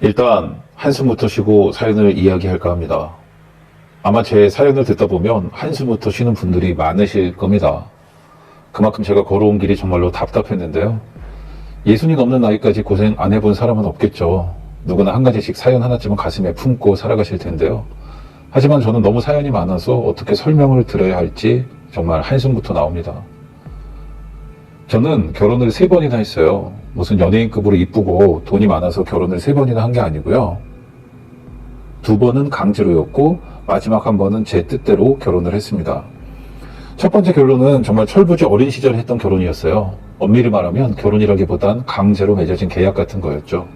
일단 한숨부터 쉬고 사연을 이야기할까 합니다. 아마 제 사연을 듣다 보면 한숨부터 쉬는 분들이 많으실 겁니다. 그만큼 제가 걸어온 길이 정말로 답답했는데요. 예순이 넘는 나이까지 고생 안 해본 사람은 없겠죠. 누구나 한 가지씩 사연 하나쯤은 가슴에 품고 살아가실 텐데요. 하지만 저는 너무 사연이 많아서 어떻게 설명을 드려야 할지 정말 한숨부터 나옵니다. 저는 결혼을 3번이나 했어요. 무슨 연예인급으로 이쁘고 돈이 많아서 결혼을 3번이나 한 게 아니고요. 2번은 강제로였고 마지막 한 번은 제 뜻대로 결혼을 했습니다. 첫 번째 결혼은 정말 철부지 어린 시절에 했던 결혼이었어요. 엄밀히 말하면 결혼이라기보단 강제로 맺어진 계약 같은 거였죠.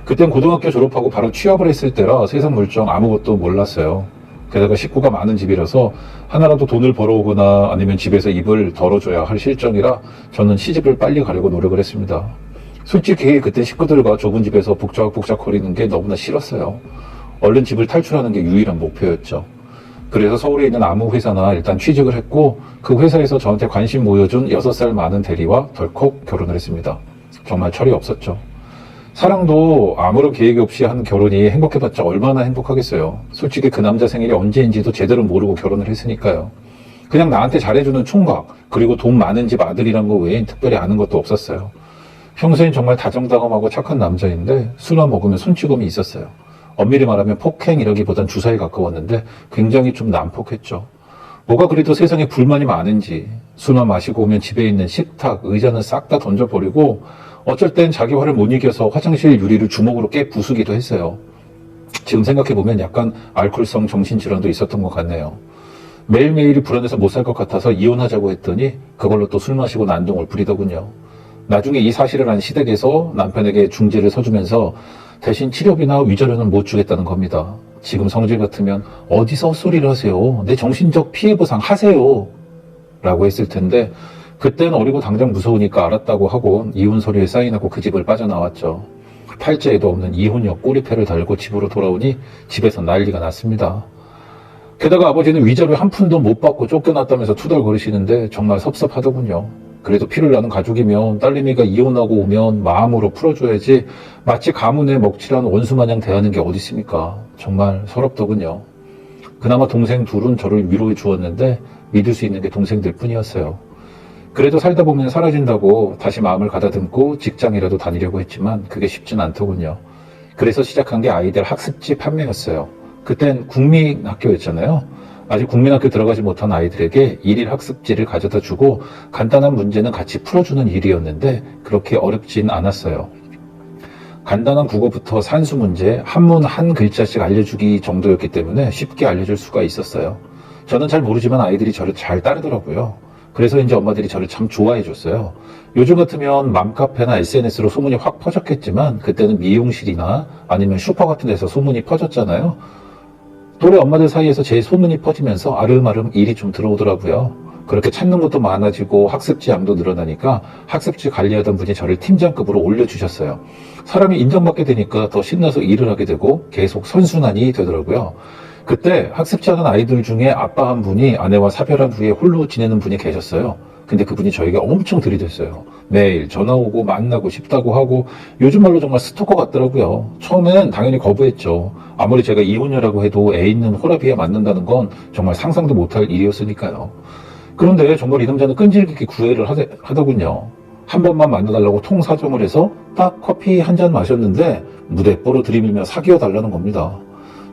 그땐 고등학교 졸업하고 바로 취업을 했을 때라 세상 물정 아무것도 몰랐어요. 게다가 식구가 많은 집이라서 하나라도 돈을 벌어오거나 아니면 집에서 입을 덜어줘야 할 실정이라 저는 시집을 빨리 가려고 노력을 했습니다. 솔직히 그때 식구들과 좁은 집에서 복작복작거리는 게 너무나 싫었어요. 얼른 집을 탈출하는 게 유일한 목표였죠. 그래서 서울에 있는 아무 회사나 일단 취직을 했고 그 회사에서 저한테 관심 보여준 6살 많은 대리와 덜컥 결혼을 했습니다. 정말 철이 없었죠. 사랑도 아무런 계획이 없이 한 결혼이 행복해봤자 얼마나 행복하겠어요. 솔직히 그 남자 생일이 언제인지도 제대로 모르고 결혼을 했으니까요. 그냥 나한테 잘해주는 총각 그리고 돈 많은 집 아들이란 거 외엔 특별히 아는 것도 없었어요. 평소엔 정말 다정다감하고 착한 남자인데 술만 먹으면 손찌검이 있었어요. 엄밀히 말하면 폭행이라기보단 주사에 가까웠는데 굉장히 좀 난폭했죠. 뭐가 그래도 세상에 불만이 많은지 술만 마시고 오면 집에 있는 식탁, 의자는 싹 다 던져버리고 어쩔 땐 자기 화를 못 이겨서 화장실 유리를 주먹으로 깨 부수기도 했어요. 지금 생각해보면 약간 알코올성 정신질환도 있었던 것 같네요. 매일매일이 불안해서 못 살 것 같아서 이혼하자고 했더니 그걸로 또 술 마시고 난동을 부리더군요. 나중에 이 사실을 안 시댁에서 남편에게 중재를 서주면서 대신 치료비나 위자료는 못 주겠다는 겁니다. 지금 성질 같으면 어디서 헛소리를 하세요. 내 정신적 피해보상 하세요. 라고 했을 텐데 그땐 어리고 당장 무서우니까 알았다고 하고 이혼 서류에 사인하고 그 집을 빠져나왔죠. 팔자에도 없는 이혼녀 꼬리패를 달고 집으로 돌아오니 집에서 난리가 났습니다. 게다가 아버지는 위자료 한 푼도 못 받고 쫓겨났다면서 투덜거리시는데 정말 섭섭하더군요. 그래도 피를 나는 가족이면 딸내미가 이혼하고 오면 마음으로 풀어줘야지 마치 가문에 먹칠한 원수마냥 대하는 게 어디 있습니까? 정말 서럽더군요. 그나마 동생 둘은 저를 위로해 주었는데 믿을 수 있는 게 동생들 뿐이었어요. 그래도 살다 보면 사라진다고 다시 마음을 가다듬고 직장이라도 다니려고 했지만 그게 쉽진 않더군요. 그래서 시작한 게 아이들 학습지 판매였어요. 그땐 국민학교였잖아요. 아직 국민학교 들어가지 못한 아이들에게 일일 학습지를 가져다 주고 간단한 문제는 같이 풀어주는 일이었는데 그렇게 어렵진 않았어요. 간단한 국어부터 산수 문제, 한문 한 글자씩 알려주기 정도였기 때문에 쉽게 알려줄 수가 있었어요. 저는 잘 모르지만 아이들이 저를 잘 따르더라고요. 그래서 이제 엄마들이 저를 참 좋아해 줬어요. 요즘 같으면 맘카페나 SNS로 소문이 확 퍼졌겠지만 그때는 미용실이나 아니면 슈퍼 같은 데서 소문이 퍼졌잖아요. 또래 엄마들 사이에서 제 소문이 퍼지면서 아름아름 일이 좀 들어오더라고요. 그렇게 찾는 것도 많아지고 학습지 양도 늘어나니까 학습지 관리하던 분이 저를 팀장급으로 올려주셨어요. 사람이 인정받게 되니까 더 신나서 일을 하게 되고 계속 선순환이 되더라고요. 그때 학습지 하는 아이들 중에 아빠 한 분이 아내와 사별한 후에 홀로 지내는 분이 계셨어요. 근데 그분이 저에게 엄청 들이댔어요. 매일 전화 오고 만나고 싶다고 하고 요즘 말로 정말 스토커 같더라고요. 처음엔 당연히 거부했죠. 아무리 제가 이혼녀라고 해도 애 있는 호라비에 맞는다는 건 정말 상상도 못할 일이었으니까요. 그런데 정말 이 남자는 끈질기게 구애를 하더군요. 한 번만 만나달라고 통사정을 해서 딱 커피 한 잔 마셨는데 무대뽀로 들이밀며 사귀어 달라는 겁니다.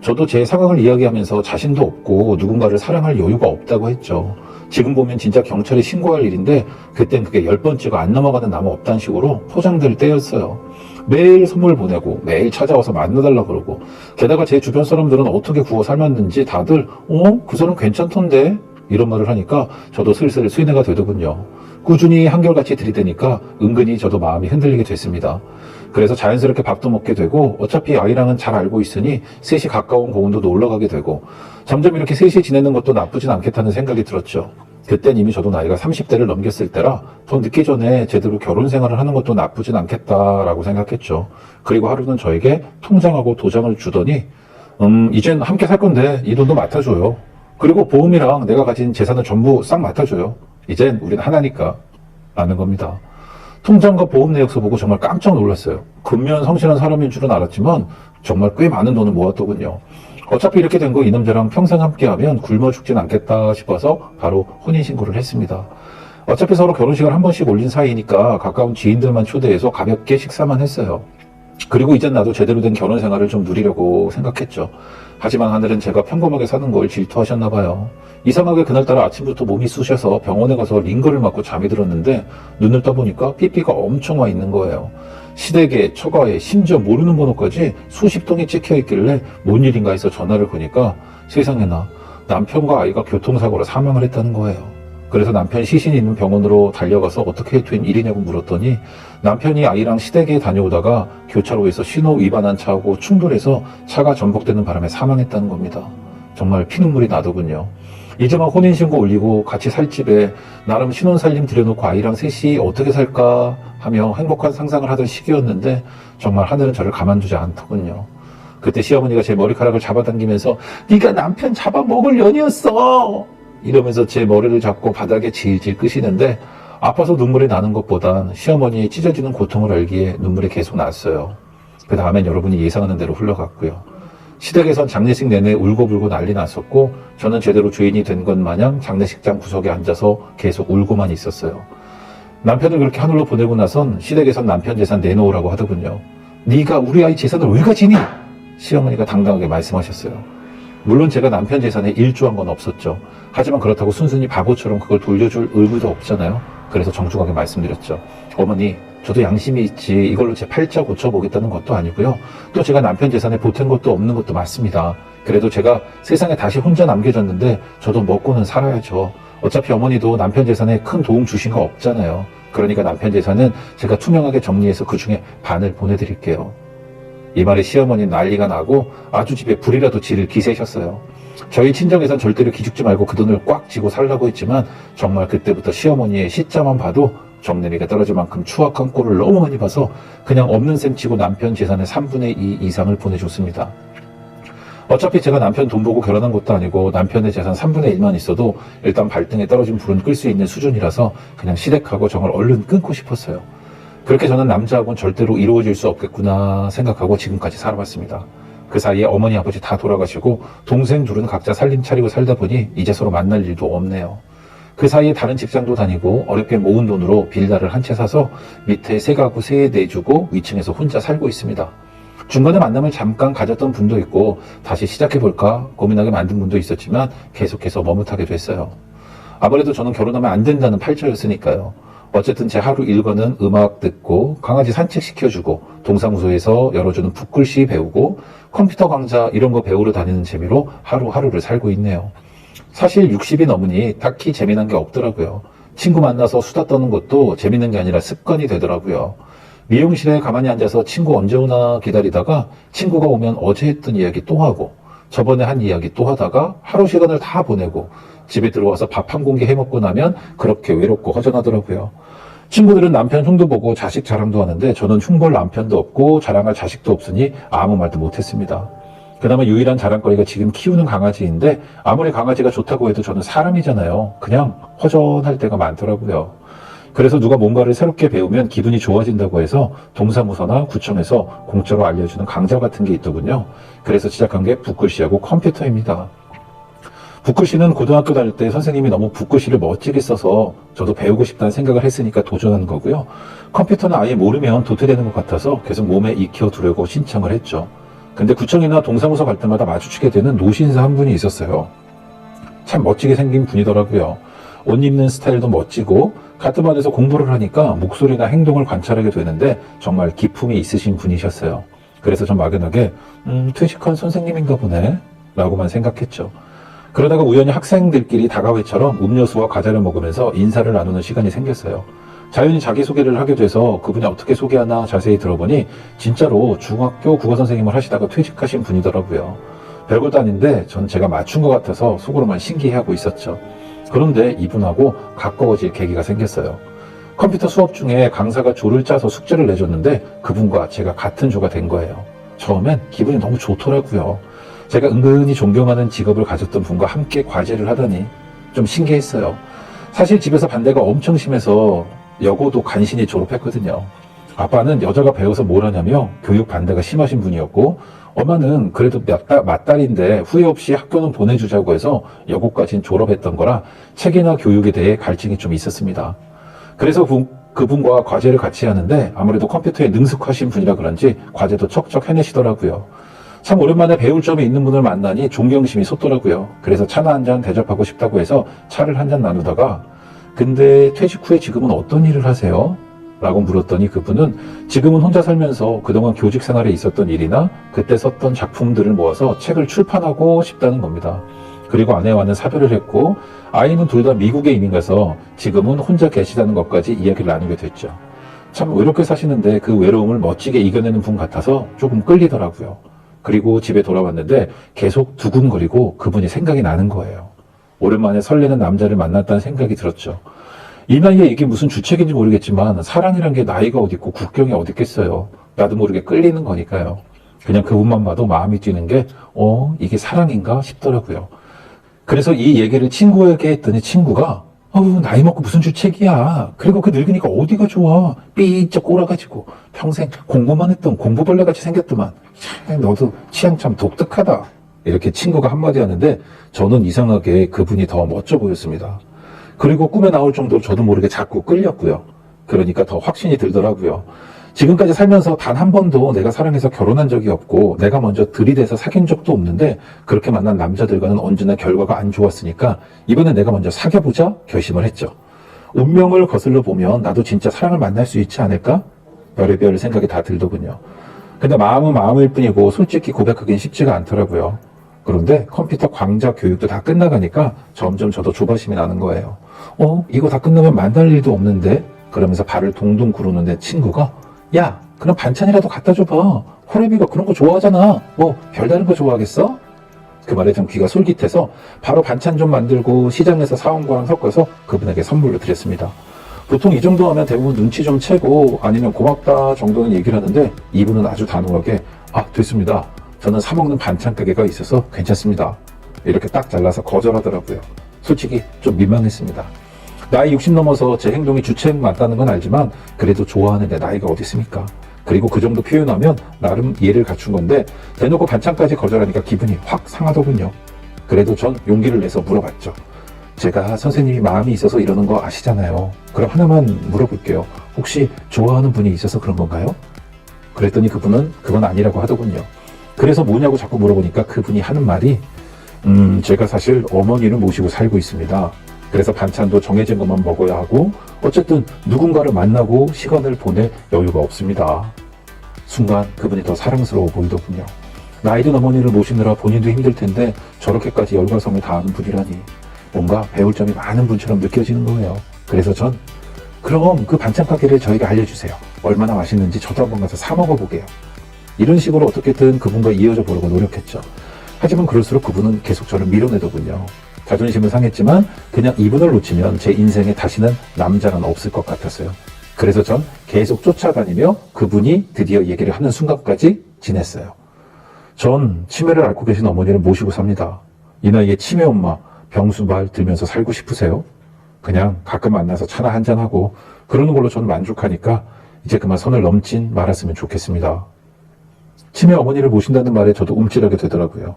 저도 제 상황을 이야기하면서 자신도 없고 누군가를 사랑할 여유가 없다고 했죠. 지금 보면 진짜 경찰에 신고할 일인데 그땐 그게 10번째가 안 넘어가는 나무 없단 식으로 포장될 때였어요. 매일 선물 보내고 매일 찾아와서 만나달라 그러고 게다가 제 주변 사람들은 어떻게 구워 삶았는지 다들 그 사람 괜찮던데? 이런 말을 하니까 저도 슬슬 쇠뇌가 되더군요. 꾸준히 한결같이 들이대니까 은근히 저도 마음이 흔들리게 됐습니다. 그래서 자연스럽게 밥도 먹게 되고 어차피 아이랑은 잘 알고 있으니 셋이 가까운 공원도 놀러 가게 되고 점점 이렇게 셋이 지내는 것도 나쁘진 않겠다는 생각이 들었죠. 그땐 이미 저도 나이가 30대를 넘겼을 때라 더 늦기 전에 제대로 결혼 생활을 하는 것도 나쁘진 않겠다라고 생각했죠. 그리고 하루는 저에게 통장하고 도장을 주더니 이젠 함께 살 건데 이 돈도 맡아줘요. 그리고 보험이랑 내가 가진 재산을 전부 싹 맡아줘요. 이젠 우린 하나니까 라는 겁니다. 통장과 보험 내역서 보고 정말 깜짝 놀랐어요. 근면 성실한 사람인 줄은 알았지만 정말 꽤 많은 돈을 모았더군요. 어차피 이렇게 된 거 이 남자랑 평생 함께하면 굶어 죽진 않겠다 싶어서 바로 혼인신고를 했습니다. 어차피 서로 결혼식을 한 번씩 올린 사이니까 가까운 지인들만 초대해서 가볍게 식사만 했어요. 그리고 이젠 나도 제대로 된 결혼 생활을 좀 누리려고 생각했죠. 하지만 하늘은 제가 평범하게 사는 걸 질투하셨나 봐요. 이상하게 그날따라 아침부터 몸이 쑤셔서 병원에 가서 링거를 맞고 잠이 들었는데 눈을 떠보니까 삐삐가 엄청 와 있는 거예요. 시댁에, 처가에, 심지어 모르는 번호까지 수십 통이 찍혀 있길래 뭔 일인가 해서 전화를 거니까 세상에나 남편과 아이가 교통사고로 사망을 했다는 거예요. 그래서 남편 시신이 있는 병원으로 달려가서 어떻게 된 일이냐고 물었더니 남편이 아이랑 시댁에 다녀오다가 교차로에서 신호 위반한 차하고 충돌해서 차가 전복되는 바람에 사망했다는 겁니다. 정말 피눈물이 나더군요. 이제 막 혼인신고 올리고 같이 살 집에 나름 신혼살림 들여놓고 아이랑 셋이 어떻게 살까 하며 행복한 상상을 하던 시기였는데 정말 하늘은 저를 가만두지 않더군요. 그때 시어머니가 제 머리카락을 잡아당기면서 네가 남편 잡아먹을 년이었어! 이러면서 제 머리를 잡고 바닥에 질질 끄시는데 아파서 눈물이 나는 것보단 시어머니의 찢어지는 고통을 알기에 눈물이 계속 났어요. 그 다음엔 여러분이 예상하는 대로 흘러갔고요. 시댁에선 장례식 내내 울고불고 난리 났었고 저는 제대로 주인이 된 것 마냥 장례식장 구석에 앉아서 계속 울고만 있었어요. 남편을 그렇게 하늘로 보내고 나선 시댁에선 남편 재산 내놓으라고 하더군요. 네가 우리 아이 재산을 왜 가지니? 시어머니가 당당하게 말씀하셨어요. 물론 제가 남편 재산에 일조한 건 없었죠. 하지만 그렇다고 순순히 바보처럼 그걸 돌려줄 의무도 없잖아요. 그래서 정중하게 말씀드렸죠. 어머니, 저도 양심이 있지 이걸로 제 팔자 고쳐보겠다는 것도 아니고요. 또 제가 남편 재산에 보탠 것도 없는 것도 맞습니다. 그래도 제가 세상에 다시 혼자 남겨졌는데 저도 먹고는 살아야죠. 어차피 어머니도 남편 재산에 큰 도움 주신 거 없잖아요. 그러니까 남편 재산은 제가 투명하게 정리해서 그중에 반을 보내드릴게요. 이 말에 시어머니는 난리가 나고 아주 집에 불이라도 지를 기세셨어요. 저희 친정에선 절대로 기죽지 말고 그 돈을 꽉 쥐고 살라고 했지만 정말 그때부터 시어머니의 시자만 봐도 정내미가 떨어질 만큼 추악한 꼴을 너무 많이 봐서 그냥 없는 셈 치고 남편 재산의 3분의 2 이상을 보내줬습니다. 어차피 제가 남편 돈 보고 결혼한 것도 아니고 남편의 재산 3분의 1만 있어도 일단 발등에 떨어진 불은 끌 수 있는 수준이라서 그냥 시댁하고 정을 얼른 끊고 싶었어요. 그렇게 저는 남자하고는 절대로 이루어질 수 없겠구나 생각하고 지금까지 살아왔습니다. 그 사이에 어머니 아버지 다 돌아가시고 동생 둘은 각자 살림 차리고 살다 보니 이제 서로 만날 일도 없네요. 그 사이에 다른 직장도 다니고 어렵게 모은 돈으로 빌라를 한 채 사서 밑에 세 가구 세 내주고 위층에서 혼자 살고 있습니다. 중간에 만남을 잠깐 가졌던 분도 있고 다시 시작해볼까 고민하게 만든 분도 있었지만 계속해서 머뭇하게 됐어요. 아무래도 저는 결혼하면 안 된다는 팔자였으니까요. 어쨌든 제 하루 일과는 음악 듣고 강아지 산책시켜주고 동사무소에서 열어주는 붓글씨 배우고 컴퓨터 강좌 이런 거 배우러 다니는 재미로 하루하루를 살고 있네요. 사실 60이 넘으니 딱히 재미난 게 없더라고요. 친구 만나서 수다 떠는 것도 재밌는 게 아니라 습관이 되더라고요. 미용실에 가만히 앉아서 친구 언제 오나 기다리다가 친구가 오면 어제 했던 이야기 또 하고 저번에 한 이야기 또 하다가 하루 시간을 다 보내고 집에 들어와서 밥 한 공기 해먹고 나면 그렇게 외롭고 허전하더라고요. 친구들은 남편 흉도 보고 자식 자랑도 하는데 저는 흉볼 남편도 없고 자랑할 자식도 없으니 아무 말도 못했습니다. 그나마 유일한 자랑거리가 지금 키우는 강아지인데 아무리 강아지가 좋다고 해도 저는 사람이잖아요. 그냥 허전할 때가 많더라고요. 그래서 누가 뭔가를 새롭게 배우면 기분이 좋아진다고 해서 동사무소나 구청에서 공짜로 알려주는 강좌 같은 게 있더군요. 그래서 시작한 게 붓글씨하고 컴퓨터입니다. 붓글씨는 고등학교 다닐 때 선생님이 너무 붓글씨를 멋지게 써서 저도 배우고 싶다는 생각을 했으니까 도전한 거고요. 컴퓨터는 아예 모르면 도태되는 것 같아서 계속 몸에 익혀두려고 신청을 했죠. 근데 구청이나 동사무소 갈 때마다 마주치게 되는 노신사 한 분이 있었어요. 참 멋지게 생긴 분이더라고요. 옷 입는 스타일도 멋지고 같은 반에서 공부를 하니까 목소리나 행동을 관찰하게 되는데 정말 기품이 있으신 분이셨어요. 그래서 전 막연하게 퇴직한 선생님인가 보네 라고만 생각했죠. 그러다가 우연히 학생들끼리 다가회처럼 음료수와 과자를 먹으면서 인사를 나누는 시간이 생겼어요. 자연히 자기소개를 하게 돼서 그분이 어떻게 소개하나 자세히 들어보니 진짜로 중학교 국어선생님을 하시다가 퇴직하신 분이더라고요. 별것도 아닌데 전 제가 맞춘 것 같아서 속으로만 신기해하고 있었죠. 그런데 이분하고 가까워질 계기가 생겼어요. 컴퓨터 수업 중에 강사가 조를 짜서 숙제를 내줬는데 그분과 제가 같은 조가 된 거예요. 처음엔 기분이 너무 좋더라고요. 제가 은근히 존경하는 직업을 가졌던 분과 함께 과제를 하다니 좀 신기했어요. 사실 집에서 반대가 엄청 심해서 여고도 간신히 졸업했거든요. 아빠는 여자가 배워서 뭘 하냐며 교육 반대가 심하신 분이었고, 엄마는 그래도 맏딸인데 후회 없이 학교는 보내주자고 해서 여고까지는 졸업했던 거라 책이나 교육에 대해 갈증이 좀 있었습니다. 그래서 그분과 과제를 같이 하는데 아무래도 컴퓨터에 능숙하신 분이라 그런지 과제도 척척 해내시더라고요. 참 오랜만에 배울 점이 있는 분을 만나니 존경심이 솟더라고요. 그래서 차나 한 잔 대접하고 싶다고 해서 차를 한 잔 나누다가 근데 퇴직 후에 지금은 어떤 일을 하세요? 라고 물었더니 그분은 지금은 혼자 살면서 그동안 교직 생활에 있었던 일이나 그때 썼던 작품들을 모아서 책을 출판하고 싶다는 겁니다. 그리고 아내와는 사별을 했고 아이는 둘 다 미국에 이민 가서 지금은 혼자 계시다는 것까지 이야기를 나누게 됐죠. 참 외롭게 사시는데 그 외로움을 멋지게 이겨내는 분 같아서 조금 끌리더라고요. 그리고 집에 돌아왔는데 계속 두근거리고 그분이 생각이 나는 거예요. 오랜만에 설레는 남자를 만났다는 생각이 들었죠. 이 나이에 이게 무슨 주책인지 모르겠지만 사랑이란 게 나이가 어디 있고 국경이 어디 있겠어요. 나도 모르게 끌리는 거니까요. 그냥 그분만 봐도 마음이 뛰는 게 이게 사랑인가 싶더라고요. 그래서 이 얘기를 친구에게 했더니 친구가 나이 먹고 무슨 주책이야. 그리고 그 늙으니까 어디가 좋아. 삐쩍 꼬라가지고 평생 공부만 했던 공부벌레같이 생겼더만. 너도 취향 참 독특하다. 이렇게 친구가 한마디 하는데 저는 이상하게 그분이 더 멋져 보였습니다. 그리고 꿈에 나올 정도로 저도 모르게 자꾸 끌렸고요. 그러니까 더 확신이 들더라고요. 지금까지 살면서 단 한 번도 내가 사랑해서 결혼한 적이 없고 내가 먼저 들이대서 사귄 적도 없는데 그렇게 만난 남자들과는 언제나 결과가 안 좋았으니까 이번엔 내가 먼저 사귀어보자 결심을 했죠. 운명을 거슬러 보면 나도 진짜 사랑을 만날 수 있지 않을까? 별의별 생각이 다 들더군요. 근데 마음은 마음일 뿐이고 솔직히 고백하기는 쉽지가 않더라고요. 그런데 컴퓨터 광자 교육도 다 끝나가니까 점점 저도 조바심이 나는 거예요. 이거 다 끝나면 만날 일도 없는데? 그러면서 발을 동동 구르는데 친구가 야, 그럼 반찬이라도 갖다 줘봐. 호래비가 그런 거 좋아하잖아. 별다른 거 좋아하겠어? 그 말에 전 귀가 솔깃해서 바로 반찬 좀 만들고 시장에서 사온 거랑 섞어서 그분에게 선물로 드렸습니다. 보통 이 정도 하면 대부분 눈치 좀 채고 아니면 고맙다 정도는 얘기를 하는데 이분은 아주 단호하게 됐습니다. 저는 사먹는 반찬 가게가 있어서 괜찮습니다. 이렇게 딱 잘라서 거절하더라고요. 솔직히 좀 민망했습니다. 나이 60 넘어서 제 행동이 주책 맞다는 건 알지만 그래도 좋아하는 내 나이가 어디 있습니까? 그리고 그 정도 표현하면 나름 이해를 갖춘 건데 대놓고 반찬까지 거절하니까 기분이 확 상하더군요. 그래도 전 용기를 내서 물어봤죠. 제가 선생님이 마음이 있어서 이러는 거 아시잖아요. 그럼 하나만 물어볼게요. 혹시 좋아하는 분이 있어서 그런 건가요? 그랬더니 그분은 그건 아니라고 하더군요. 그래서 뭐냐고 자꾸 물어보니까 그분이 하는 말이 제가 사실 어머니를 모시고 살고 있습니다. 그래서 반찬도 정해진 것만 먹어야 하고 어쨌든 누군가를 만나고 시간을 보낼 여유가 없습니다. 순간 그분이 더 사랑스러워 보이더군요. 나이든 어머니를 모시느라 본인도 힘들 텐데 저렇게까지 열과성을 다하는 분이라니 뭔가 배울 점이 많은 분처럼 느껴지는 거예요. 그래서 전 그럼 그 반찬 가게를 저에게 알려주세요. 얼마나 맛있는지 저도 한번 가서 사 먹어보게요. 이런 식으로 어떻게든 그분과 이어져 보려고 노력했죠. 하지만 그럴수록 그분은 계속 저를 밀어내더군요. 자존심은 상했지만 그냥 이분을 놓치면 제 인생에 다시는 남자는 없을 것 같았어요. 그래서 전 계속 쫓아다니며 그분이 드디어 얘기를 하는 순간까지 지냈어요. 전 치매를 앓고 계신 어머니를 모시고 삽니다. 이 나이에 치매 엄마 병수발 들면서 살고 싶으세요? 그냥 가끔 만나서 차나 한잔하고 그러는 걸로 저는 만족하니까 이제 그만 선을 넘진 말았으면 좋겠습니다. 치매 어머니를 모신다는 말에 저도 움찔하게 되더라고요.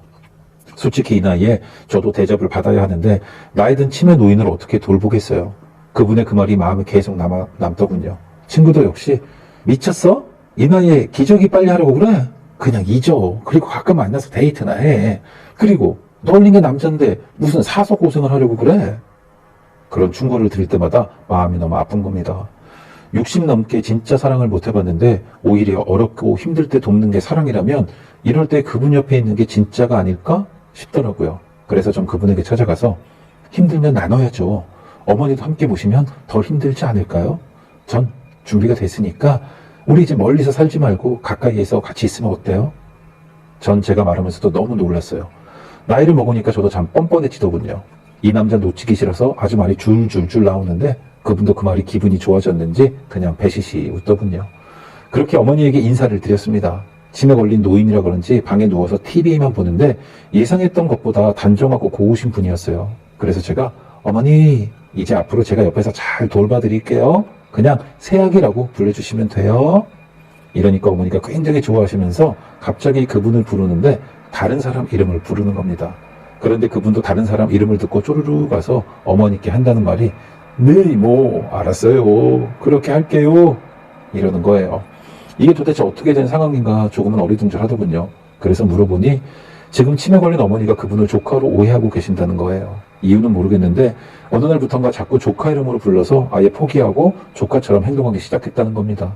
솔직히 이 나이에 저도 대접을 받아야 하는데 나이든 치매 노인을 어떻게 돌보겠어요. 그분의 그 말이 마음에 계속 남더군요. 친구도 역시 미쳤어? 이 나이에 기저귀 빨리 하려고 그래? 그냥 잊어. 그리고 가끔 만나서 데이트나 해. 그리고 너 올린 게 남잔데 무슨 사서 고생을 하려고 그래? 그런 충고를 들을 때마다 마음이 너무 아픈 겁니다. 60 넘게 진짜 사랑을 못 해봤는데 오히려 어렵고 힘들 때 돕는 게 사랑이라면 이럴 때 그분 옆에 있는 게 진짜가 아닐까 싶더라고요. 그래서 전 그분에게 찾아가서 힘들면 나눠야죠. 어머니도 함께 모시면 덜 힘들지 않을까요? 전 준비가 됐으니까 우리 이제 멀리서 살지 말고 가까이에서 같이 있으면 어때요? 전 제가 말하면서도 너무 놀랐어요. 나이를 먹으니까 저도 참 뻔뻔해지더군요. 이 남자 놓치기 싫어서 아주 말이 줄줄줄 나오는데 그분도 그 말이 기분이 좋아졌는지 그냥 배시시 웃더군요. 그렇게 어머니에게 인사를 드렸습니다. 치매 걸린 노인이라 그런지 방에 누워서 TV만 보는데 예상했던 것보다 단정하고 고우신 분이었어요. 그래서 제가 어머니 이제 앞으로 제가 옆에서 잘 돌봐드릴게요 그냥 새아기라고 불러주시면 돼요. 이러니까 어머니가 굉장히 좋아하시면서 갑자기 그분을 부르는데 다른 사람 이름을 부르는 겁니다. 그런데 그분도 다른 사람 이름을 듣고 쪼르르 가서 어머니께 한다는 말이 네 이모 알았어요. 그렇게 할게요. 이러는 거예요. 이게 도대체 어떻게 된 상황인가 조금은 어리둥절하더군요. 그래서 물어보니 지금 치매 걸린 어머니가 그분을 조카로 오해하고 계신다는 거예요. 이유는 모르겠는데 어느 날부턴가 자꾸 조카 이름으로 불러서 아예 포기하고 조카처럼 행동하기 시작했다는 겁니다.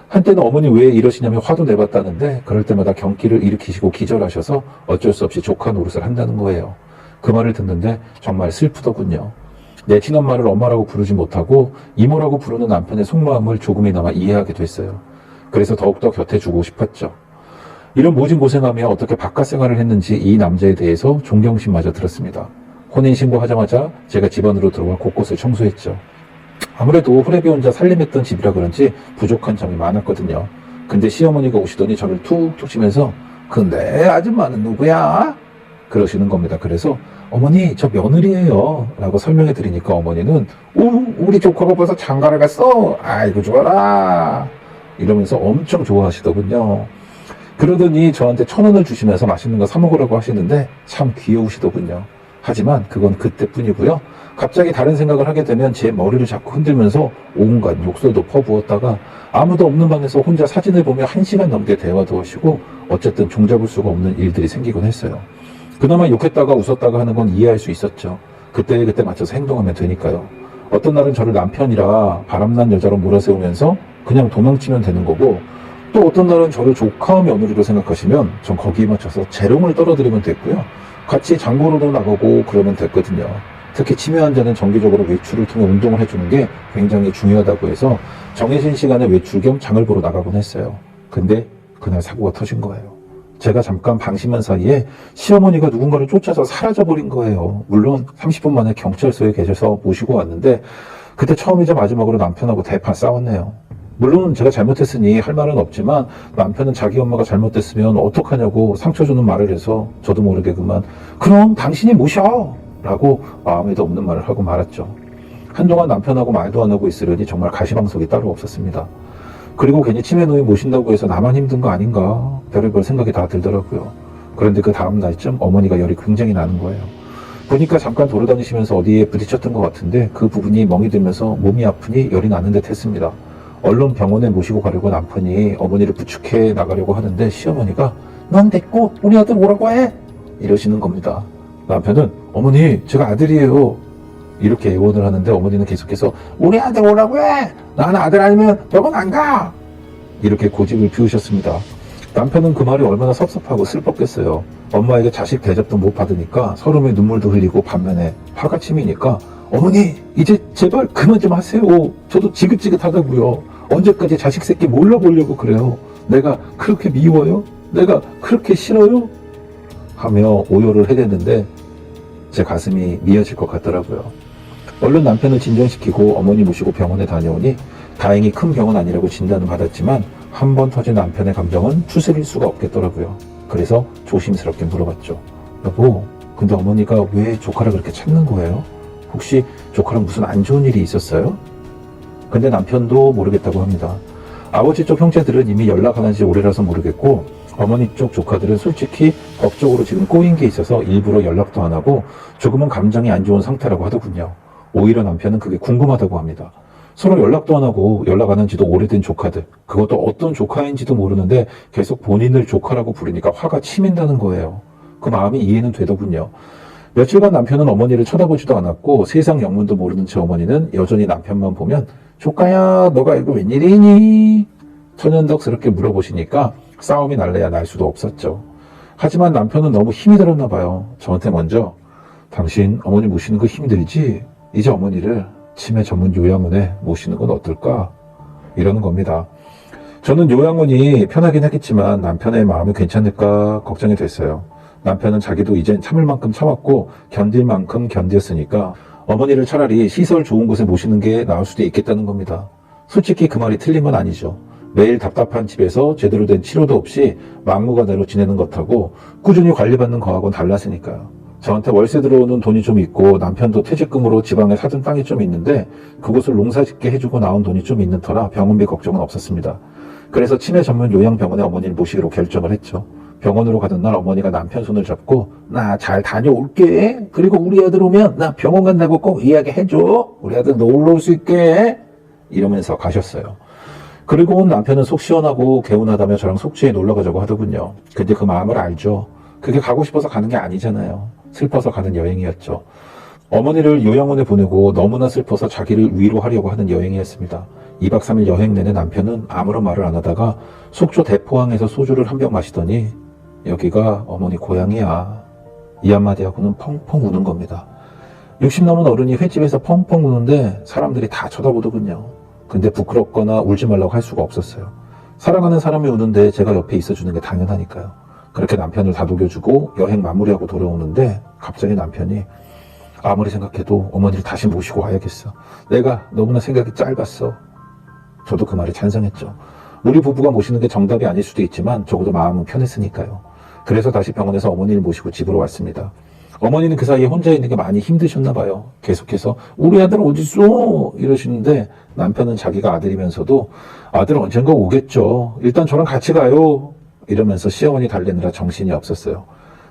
한때는 어머니 왜 이러시냐며 화도 내봤다는데 그럴 때마다 경기를 일으키시고 기절하셔서 어쩔 수 없이 조카 노릇을 한다는 거예요. 그 말을 듣는데 정말 슬프더군요. 내 친엄마를 엄마라고 부르지 못하고 이모라고 부르는 남편의 속마음을 조금이나마 이해하게 됐어요. 그래서 더욱더 곁에 주고 싶었죠. 이런 모진 고생하며 어떻게 바깥 생활을 했는지 이 남자에 대해서 존경심마저 들었습니다. 혼인신고하자마자 제가 집안으로 들어와 곳곳을 청소했죠. 아무래도 후레비 혼자 살림했던 집이라 그런지 부족한 점이 많았거든요. 근데 시어머니가 오시더니 저를 툭툭 치면서 근데 아줌마는 누구야? 그러시는 겁니다. 그래서 어머니 저 며느리예요 라고 설명해 드리니까 어머니는 우리 조카가 벌써 장가를 갔어? 아이고 좋아라 이러면서 엄청 좋아하시더군요. 그러더니 저한테 1,000원을 주시면서 맛있는 거 사 먹으라고 하시는데 참 귀여우시더군요. 하지만 그건 그때뿐이고요. 갑자기 다른 생각을 하게 되면 제 머리를 자꾸 흔들면서 온갖 욕설도 퍼부었다가 아무도 없는 방에서 혼자 사진을 보며 1시간 넘게 대화도 하시고 어쨌든 종잡을 수가 없는 일들이 생기곤 했어요. 그나마 욕했다가 웃었다가 하는 건 이해할 수 있었죠. 그때 맞춰서 행동하면 되니까요. 어떤 날은 저를 남편이라 바람난 여자로 몰아세우면서 그냥 도망치면 되는 거고 또 어떤 날은 저를 조카 며느리로 생각하시면 전 거기에 맞춰서 재롱을 떨어뜨리면 됐고요. 같이 장보러도 나가고 그러면 됐거든요. 특히 치매 환자는 정기적으로 외출을 통해 운동을 해주는 게 굉장히 중요하다고 해서 정해진 시간에 외출 겸 장을 보러 나가곤 했어요. 근데 그날 사고가 터진 거예요. 제가 잠깐 방심한 사이에 시어머니가 누군가를 쫓아서 사라져버린 거예요. 물론 30분 만에 경찰서에 계셔서 모시고 왔는데 그때 처음이자 마지막으로 남편하고 대판 싸웠네요. 물론 제가 잘못했으니 할 말은 없지만 남편은 자기 엄마가 잘못됐으면 어떡하냐고 상처 주는 말을 해서 저도 모르게 그만 그럼 당신이 모셔! 라고 마음에도 없는 말을 하고 말았죠. 한동안 남편하고 말도 안 하고 있으려니 정말 가시방석이 따로 없었습니다. 그리고 괜히 치매 노인 모신다고 해서 나만 힘든 거 아닌가 별의별 생각이 다 들더라고요. 그런데 그 다음 날쯤 어머니가 열이 굉장히 나는 거예요. 보니까 잠깐 돌아다니시면서 어디에 부딪혔던 것 같은데 그 부분이 멍이 들면서 몸이 아프니 열이 나는 듯 했습니다. 얼른 병원에 모시고 가려고 남편이 어머니를 부축해 나가려고 하는데 시어머니가 넌 됐고 우리 아들 오라고 해! 이러시는 겁니다. 남편은 어머니 제가 아들이에요 이렇게 애원을 하는데 어머니는 계속해서 우리 아들 오라고 해! 나는 아들 아니면 병원 안 가! 이렇게 고집을 피우셨습니다. 남편은 그 말이 얼마나 섭섭하고 슬펐겠어요. 엄마에게 자식 대접도 못 받으니까 서름에 눈물도 흘리고 반면에 화가 치미니까 어머니 이제 제발 그만 좀 하세요. 저도 지긋지긋하다고요. 언제까지 자식 새끼 몰라보려고 그래요. 내가 그렇게 미워요? 내가 그렇게 싫어요? 하며 오열을 해댔는데 제 가슴이 미어질 것 같더라고요. 얼른 남편을 진정시키고 어머니 모시고 병원에 다녀오니 다행히 큰 병은 아니라고 진단을 받았지만 한 번 터진 남편의 감정은 추스릴 수가 없겠더라고요. 그래서 조심스럽게 물어봤죠. 여보, 근데 어머니가 왜 조카를 그렇게 찾는 거예요? 혹시 조카랑 무슨 안 좋은 일이 있었어요? 근데 남편도 모르겠다고 합니다. 아버지 쪽 형제들은 이미 연락 안 한 지 오래라서 모르겠고 어머니 쪽 조카들은 솔직히 법적으로 지금 꼬인 게 있어서 일부러 연락도 안 하고 조금은 감정이 안 좋은 상태라고 하더군요. 오히려 남편은 그게 궁금하다고 합니다. 서로 연락도 안 하고 연락 안 한 지도 오래된 조카들, 그것도 어떤 조카인지도 모르는데 계속 본인을 조카라고 부르니까 화가 치민다는 거예요. 그 마음이 이해는 되더군요. 며칠간 남편은 어머니를 쳐다보지도 않았고 세상 영문도 모르는 제 어머니는 여전히 남편만 보면 조카야 너가 이거 웬일이니? 천연덕스럽게 물어보시니까 싸움이 날래야 날 수도 없었죠. 하지만 남편은 너무 힘이 들었나 봐요. 저한테 먼저 당신 어머니 모시는 거 힘들지? 이제 어머니를 치매 전문 요양원에 모시는 건 어떨까? 이러는 겁니다. 저는 요양원이 편하긴 하겠지만 남편의 마음이 괜찮을까 걱정이 됐어요. 남편은 자기도 이젠 참을 만큼 참았고 견딜 만큼 견뎠으니까 어머니를 차라리 시설 좋은 곳에 모시는 게 나을 수도 있겠다는 겁니다. 솔직히 그 말이 틀린 건 아니죠. 매일 답답한 집에서 제대로 된 치료도 없이 막무가내로 지내는 것하고 꾸준히 관리받는 거하고는 달랐으니까요. 저한테 월세 들어오는 돈이 좀 있고 남편도 퇴직금으로 지방에 사둔 땅이 좀 있는데 그곳을 농사짓게 해주고 나온 돈이 좀 있는 터라 병원비 걱정은 없었습니다. 그래서 치매 전문 요양병원에 어머니를 모시기로 결정을 했죠. 병원으로 가던 날 어머니가 남편 손을 잡고 나 잘 다녀올게. 그리고 우리 아들 오면 나 병원 간다고 꼭 이야기해줘. 우리 아들 놀러 올 수 있게. 이러면서 가셨어요. 그리고 온 남편은 속 시원하고 개운하다며 저랑 속초에 놀러 가자고 하더군요. 근데 그 마음을 알죠. 그게 가고 싶어서 가는 게 아니잖아요. 슬퍼서 가는 여행이었죠. 어머니를 요양원에 보내고 너무나 슬퍼서 자기를 위로하려고 하는 여행이었습니다. 2박 3일 여행 내내 남편은 아무런 말을 안 하다가 속초 대포항에서 소주를 한 병 마시더니 여기가 어머니 고향이야. 이 한마디 하고는 펑펑 우는 겁니다. 60 넘은 어른이 횟집에서 펑펑 우는데 사람들이 다 쳐다보더군요. 근데 부끄럽거나 울지 말라고 할 수가 없었어요. 사랑하는 사람이 우는데 제가 옆에 있어주는 게 당연하니까요. 그렇게 남편을 다독여주고 여행 마무리하고 돌아오는데 갑자기 남편이 아무리 생각해도 어머니를 다시 모시고 와야겠어. 내가 너무나 생각이 짧았어. 저도 그 말에 찬성했죠. 우리 부부가 모시는 게 정답이 아닐 수도 있지만 적어도 마음은 편했으니까요. 그래서 다시 병원에서 어머니를 모시고 집으로 왔습니다. 어머니는 그 사이에 혼자 있는 게 많이 힘드셨나 봐요. 계속해서 우리 아들 어딨어? 이러시는데 남편은 자기가 아들이면서도 아들 언젠가 오겠죠. 일단 저랑 같이 가요. 이러면서 시어머니 달래느라 정신이 없었어요.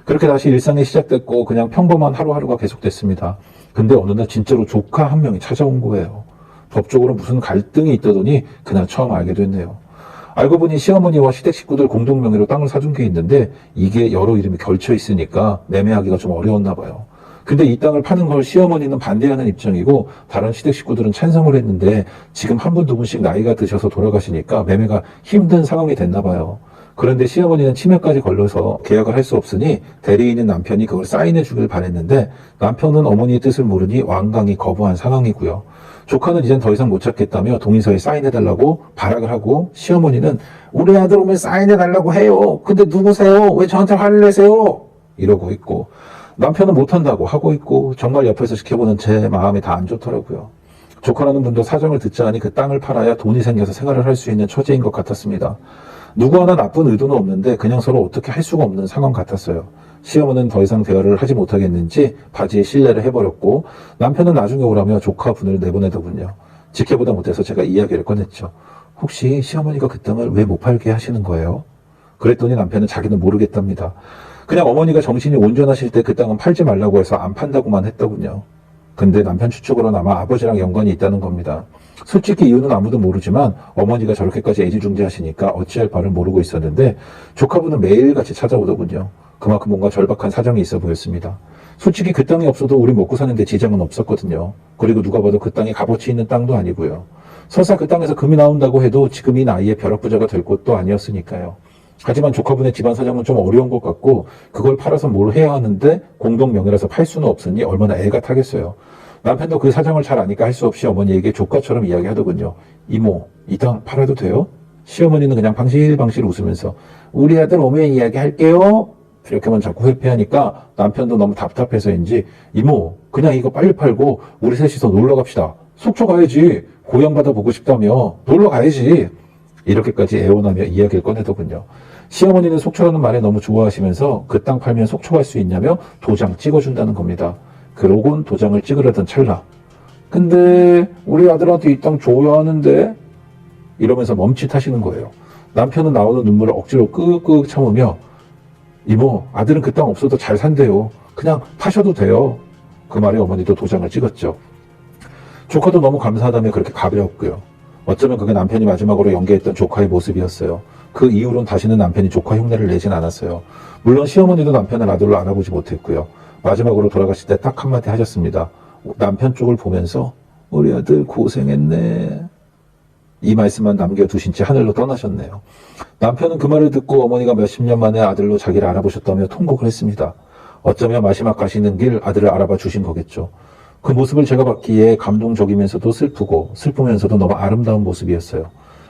그렇게 다시 일상이 시작됐고 그냥 평범한 하루하루가 계속됐습니다. 근데 어느 날 진짜로 조카 한 명이 찾아온 거예요. 법적으로 무슨 갈등이 있다더니 그날 처음 알게 됐네요. 알고 보니 시어머니와 시댁 식구들 공동 명의로 땅을 사준 게 있는데 이게 여러 이름이 걸쳐 있으니까 매매하기가 좀 어려웠나 봐요. 근데 이 땅을 파는 걸 시어머니는 반대하는 입장이고 다른 시댁 식구들은 찬성을 했는데 지금 한 분 두 분씩 나이가 드셔서 돌아가시니까 매매가 힘든 상황이 됐나 봐요. 그런데 시어머니는 치매까지 걸려서 계약을 할 수 없으니 대리인인 남편이 그걸 사인해 주길 바랬는데 남편은 어머니의 뜻을 모르니 완강히 거부한 상황이고요. 조카는 이젠 더 이상 못 찾겠다며 동의서에 사인해달라고 발악을 하고 시어머니는 우리 아들 오면 사인해달라고 해요. 근데 누구세요? 왜 저한테 화를 내세요? 이러고 있고 남편은 못한다고 하고 있고 정말 옆에서 지켜보는 제 마음이 다 안 좋더라고요. 조카라는 분도 사정을 듣자 하니 그 땅을 팔아야 돈이 생겨서 생활을 할 수 있는 처지인 것 같았습니다. 누구 하나 나쁜 의도는 없는데 그냥 서로 어떻게 할 수가 없는 상황 같았어요. 시어머니는 더 이상 대화를 하지 못하겠는지 바지에 실례를 해버렸고 남편은 나중에 오라며 조카분을 내보내더군요. 지켜보다 못해서 제가 이야기를 꺼냈죠. 혹시 시어머니가 그 땅을 왜 못 팔게 하시는 거예요? 그랬더니 남편은 자기는 모르겠답니다. 그냥 어머니가 정신이 온전하실 때 그 땅은 팔지 말라고 해서 안 판다고만 했더군요. 근데 남편 추측으로는 아마 아버지랑 연관이 있다는 겁니다. 솔직히 이유는 아무도 모르지만 어머니가 저렇게까지 애지중지하시니까 어찌할 바를 모르고 있었는데 조카분은 매일같이 찾아오더군요. 그만큼 뭔가 절박한 사정이 있어 보였습니다. 솔직히 그 땅이 없어도 우리 먹고 사는데 지장은 없었거든요. 그리고 누가 봐도 그 땅이 값어치 있는 땅도 아니고요. 설사 그 땅에서 금이 나온다고 해도 지금 이 나이에 벼락부자가 될 곳도 아니었으니까요. 하지만 조카분의 집안 사정은 좀 어려운 것 같고 그걸 팔아서 뭘 해야 하는데 공동명의라서 팔 수는 없으니 얼마나 애가 타겠어요. 남편도 그 사정을 잘 아니까 할 수 없이 어머니에게 조카처럼 이야기하더군요. 이모, 이 땅 팔아도 돼요? 시어머니는 그냥 방실방실 웃으면서 우리 아들 오면 이야기할게요. 이렇게만 자꾸 회피하니까 남편도 너무 답답해서인지 이모, 그냥 이거 빨리 팔고 우리 셋이서 놀러 갑시다. 속초 가야지. 고향 바다 보고 싶다며. 놀러 가야지. 이렇게까지 애원하며 이야기를 꺼내더군요. 시어머니는 속초라는 말에 너무 좋아하시면서 그 땅 팔면 속초 갈 수 있냐며 도장 찍어준다는 겁니다. 그러곤 도장을 찍으려던 찰나. 근데 우리 아들한테 이 땅 줘야 하는데? 이러면서 멈칫하시는 거예요. 남편은 나오는 눈물을 억지로 끄끄 참으며 이모, 아들은 그 땅 없어도 잘 산대요. 그냥 파셔도 돼요. 그 말에 어머니도 도장을 찍었죠. 조카도 너무 감사하다며 그렇게 가벼웠고요. 어쩌면 그게 남편이 마지막으로 연기했던 조카의 모습이었어요. 그 이후로는 다시는 남편이 조카 흉내를 내진 않았어요. 물론 시어머니도 남편을 아들로 알아보지 못했고요. 마지막으로 돌아가실 때 딱 한마디 하셨습니다. 남편 쪽을 보면서 우리 아들 고생했네. 이 말씀만 남겨두신 채 하늘로 떠나셨네요. 남편은 그 말을 듣고 어머니가 몇십 년 만에 아들로 자기를 알아보셨다며 통곡을 했습니다. 어쩌면 마지막 가시는 길 아들을 알아봐 주신 거겠죠. 그 모습을 제가 봤기에 감동적이면서도 슬프고 슬프면서도 너무 아름다운 모습이었어요.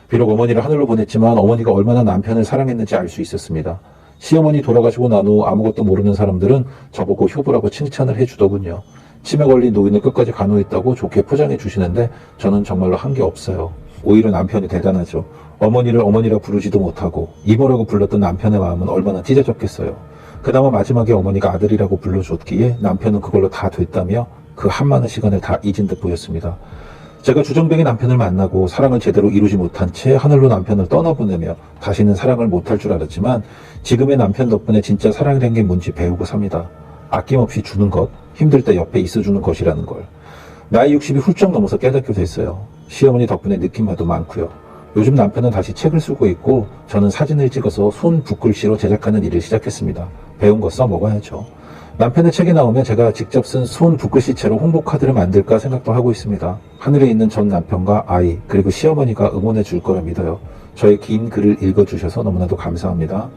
비록 어머니를 하늘로 보냈지만 어머니가 얼마나 남편을 사랑했는지 알 수 있었습니다. 시어머니 돌아가시고 난 후 아무것도 모르는 사람들은 저보고 효부라고 칭찬을 해주더군요. 치매 걸린 노인을 끝까지 간호했다고 좋게 포장해 주시는데 저는 정말로 한 게 없어요. 오히려 남편이 대단하죠. 어머니를 어머니라 부르지도 못하고 이모라고 불렀던 남편의 마음은 얼마나 찢어졌겠어요. 그나마 마지막에 어머니가 아들이라고 불러줬기에 남편은 그걸로 다 됐다며 그 한많은 시간을 다 잊은 듯 보였습니다. 제가 주정뱅이 남편을 만나고 사랑을 제대로 이루지 못한 채 하늘로 남편을 떠나보내며 다시는 사랑을 못할 줄 알았지만 지금의 남편 덕분에 진짜 사랑이란 게 뭔지 배우고 삽니다. 아낌없이 주는 것, 힘들 때 옆에 있어주는 것이라는 걸. 나이 60이 훌쩍 넘어서 깨닫게 됐어요. 시어머니 덕분에 느낀 바도 많고요. 요즘 남편은 다시 책을 쓰고 있고 저는 사진을 찍어서 손 붓글씨로 제작하는 일을 시작했습니다. 배운 거 써먹어야죠. 남편의 책이 나오면 제가 직접 쓴 손 붓글씨체로 홍보 카드를 만들까 생각도 하고 있습니다. 하늘에 있는 전 남편과 아이 그리고 시어머니가 응원해 줄 거라 믿어요. 저의 긴 글을 읽어주셔서 너무나도 감사합니다.